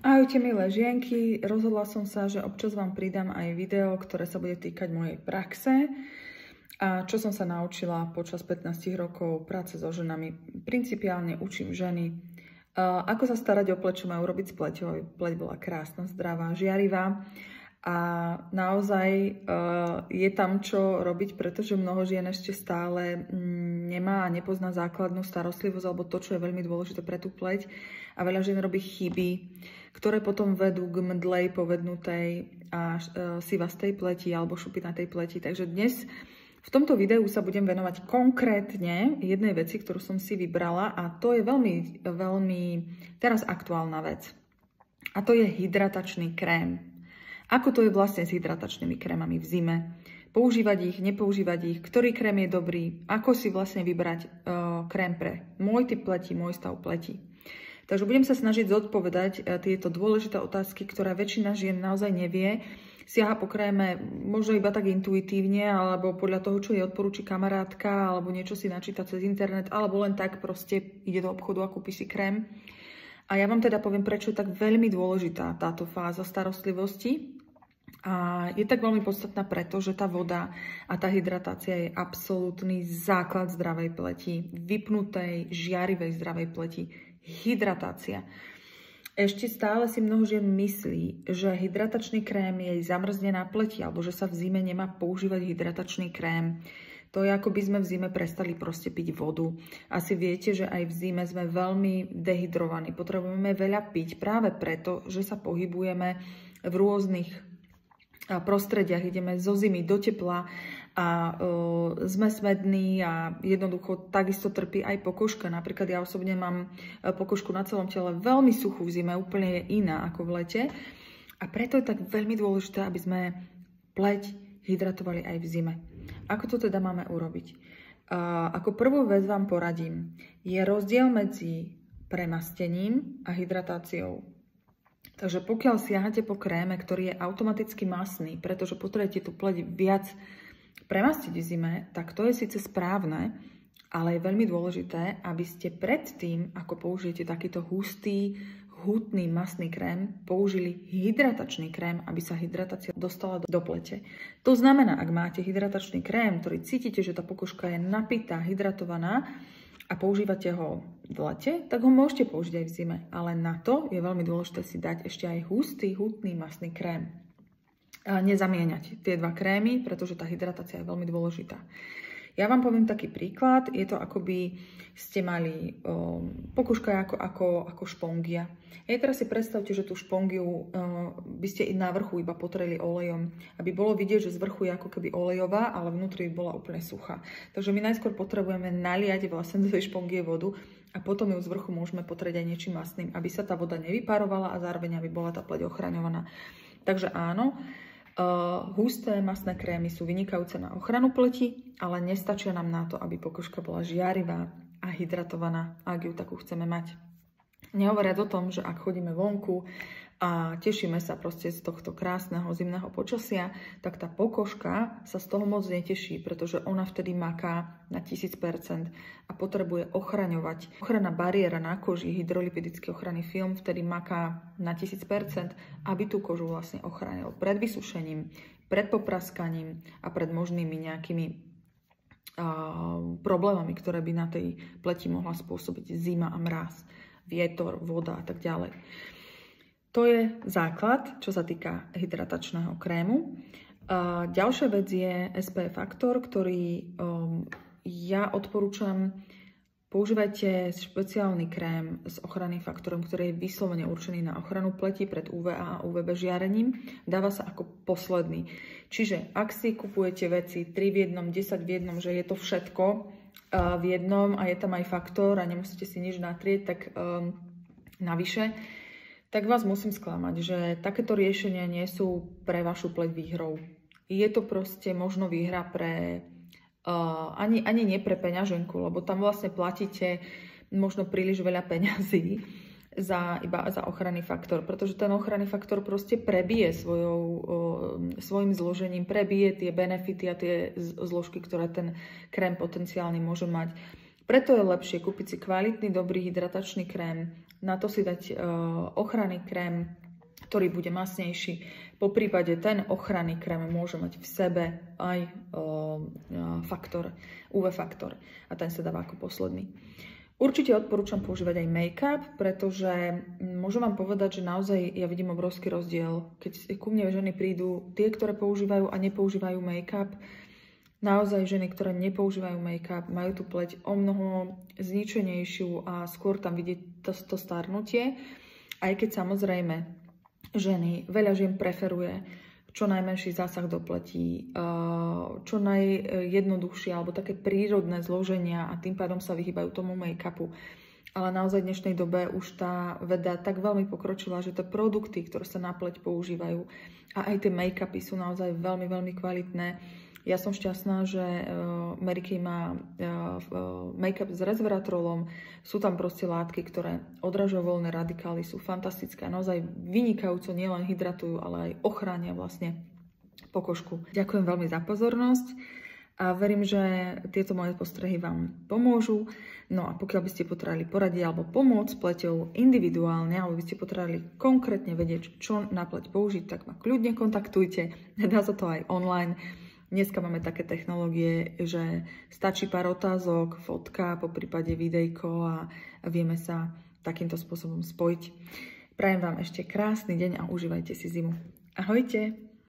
Ahojte milé žienky, rozhodla som sa, že občas vám pridám aj video, ktoré sa bude týkať mojej praxe a čo som sa naučila počas 15 rokov práce so ženami. Principiálne učím ženy, ako sa starať o pleť, čo majú robiť s pleťou. Pleť bola krásna, zdravá, žiarivá a naozaj je tam čo robiť, pretože mnoho žien ešte stále nemá a nepozná základnú starostlivosť alebo to, čo je veľmi dôležité pre tú pleť. A veľa žien robí chyby, ktoré potom vedú k mdlej, povednutej a sivastej pleti alebo šupinatej pleti. Takže dnes v tomto videu sa budem venovať konkrétne jednej veci, ktorú som si vybrala a to je veľmi teraz aktuálna vec. A to je hydratačný krém. Ako to je vlastne s hydratačnými krémami v zime? Používať ich, nepoužívať ich, ktorý krém je dobrý, ako si vlastne vybrať krém pre môj typ pleti, môj stav pleti. Takže budem sa snažiť zodpovedať tieto dôležité otázky, ktoré väčšina žien naozaj nevie. Siaha po kréme možno iba tak intuitívne, alebo podľa toho, čo jej odporúči kamarátka, alebo niečo si načíta cez internet, alebo len tak proste ide do obchodu a kúpi si krém. A ja vám teda poviem, prečo je tak veľmi dôležitá táto fáza starostlivosti. A je tak veľmi podstatná preto, že tá voda a tá hydratácia je absolútny základ zdravej pleti, vypnutej, žiarivej zdravej pleti. Hydratácia. Ešte stále si mnoho žien myslí, že hydratačný krém je zamrzne na pleti alebo že sa v zime nemá používať hydratačný krém. To je ako by sme v zime prestali proste piť vodu. Asi viete, že aj v zime sme veľmi dehydrovaní. Potrebujeme veľa piť práve preto, že sa pohybujeme v rôznych prostrediach. Ideme zo zimy do tepla a sme smední a jednoducho takisto trpí aj pokožka. Napríklad ja osobne mám pokožku na celom tele veľmi suchú v zime, úplne je iná ako v lete. A preto je tak veľmi dôležité, aby sme pleť hydratovali aj v zime. Ako to teda máme urobiť? Ako prvú vec vám poradím, je rozdiel medzi premastením a hydratáciou. Takže pokiaľ siahate po kréme, ktorý je automaticky masný, pretože potrebujete tú pleť viac premastiť v zime, tak to je síce správne, ale je veľmi dôležité, aby ste predtým, ako použijete takýto hustý, hutný, masný krém, použili hydratačný krém, aby sa hydratácia dostala do plete. To znamená, ak máte hydratačný krém, ktorý cítite, že tá pokožka je napitá, hydratovaná a používate ho v lete, tak ho môžete použiť aj v zime. Ale na to je veľmi dôležité si dať ešte aj hustý, hutný, masný krém. A nezamieňať tie dva krémy, pretože tá hydratácia je veľmi dôležitá. Ja vám poviem taký príklad. Je to ako by ste mali pokožka ako špongia. Teraz si predstavte, že tú špongiu by ste na vrchu iba potreli olejom, aby bolo vidieť, že z vrchu je ako keby olejová, ale vnútri bola úplne suchá. Takže my najskôr potrebujeme naliať vlastne do tej špongie vodu a potom ju z vrchu môžeme potrieť aj niečím masným, aby sa tá voda nevyparovala a zároveň aby bola tá pleť ochraňovaná. Takže áno, husté masné krémy sú vynikajúce na ochranu pleti, ale nestačia nám na to, aby pokožka bola žiarivá a hydratovaná, ak ju takú chceme mať. Nehovoriac o tom, že ak chodíme vonku a tešíme sa proste z tohto krásneho zimného počasia, tak tá pokožka sa z toho moc neteší, pretože ona vtedy maká na 1000% a potrebuje ochraňovať. Ochranná bariéra na koži, hydrolipidický ochranný film, vtedy maká na 1000%, aby tú kožu vlastne ochránil pred vysušením, pred popraskaním a pred možnými nejakými problémami, ktoré by na tej pleti mohla spôsobiť zima a mráz, vietor, voda a tak ďalej. To je základ, čo sa týka hydratačného krému. Ďalšia vec je SPF faktor, ktorý ja odporúčam. Používajte špeciálny krém s ochranným faktorom, ktorý je vyslovene určený na ochranu pleti pred UVA a UVB žiarením. Dáva sa ako posledný. Čiže ak si kupujete veci 3 v jednom, 10 v jednom, že je to všetko v jednom a je tam aj faktor a nemusíte si nič natrieť, tak navyše, tak vás musím sklamať, že takéto riešenia nie sú pre vašu pleť výhrou. Je to proste možno výhra pre ani nie pre peňaženku, lebo tam vlastne platíte možno príliš veľa peňazí iba za ochranný faktor, pretože ten ochranný faktor proste prebije svojim zložením, prebije tie benefity a tie zložky, ktoré ten krém potenciálne môže mať. Preto je lepšie kúpiť si kvalitný, dobrý hydratačný krém na to si dať ochranný krém, ktorý bude masnejší. Po prípade ten ochranný krém môže mať v sebe aj UV faktor a ten sa dáva ako posledný. Určite odporúčam používať aj make-up, pretože môžem vám povedať, že naozaj ja vidím obrovský rozdiel. Keď ku mne ženy prídu, tie, ktoré používajú a nepoužívajú make-up, naozaj ženy, ktoré nepoužívajú make-up, majú tú pleť o mnoho zničenejšiu a skôr tam vidieť to starnutie. Aj keď samozrejme ženy, veľa žien preferuje čo najmenší zásah do pletí, čo najjednoduchšie alebo také prírodné zloženia a tým pádom sa vyhýbajú tomu make-upu. Ale naozaj v dnešnej dobe už tá veda tak veľmi pokročila, že tie produkty, ktoré sa na pleť používajú a aj tie make-upy sú naozaj veľmi, veľmi kvalitné. Ja som šťastná, že Mary Kay má make-up s resveratrolom. Sú tam proste látky, ktoré odražujú voľné radikály, sú fantastické a naozaj vynikajúco nielen hydratujú, ale aj ochránia vlastne pokožku. Ďakujem veľmi za pozornosť a verím, že tieto moje postrehy vám pomôžu. No a pokiaľ by ste potrebovali poradiť alebo pomôcť s pleťou individuálne, alebo by ste potrebovali konkrétne vedieť, čo na pleť použiť, tak ma kľudne kontaktujte. Dá sa to aj online. Dneska máme také technológie, že stačí pár otázok, fotka, po prípade videjko a vieme sa takýmto spôsobom spojiť. Prajem vám ešte krásny deň a užívajte si zimu. Ahojte!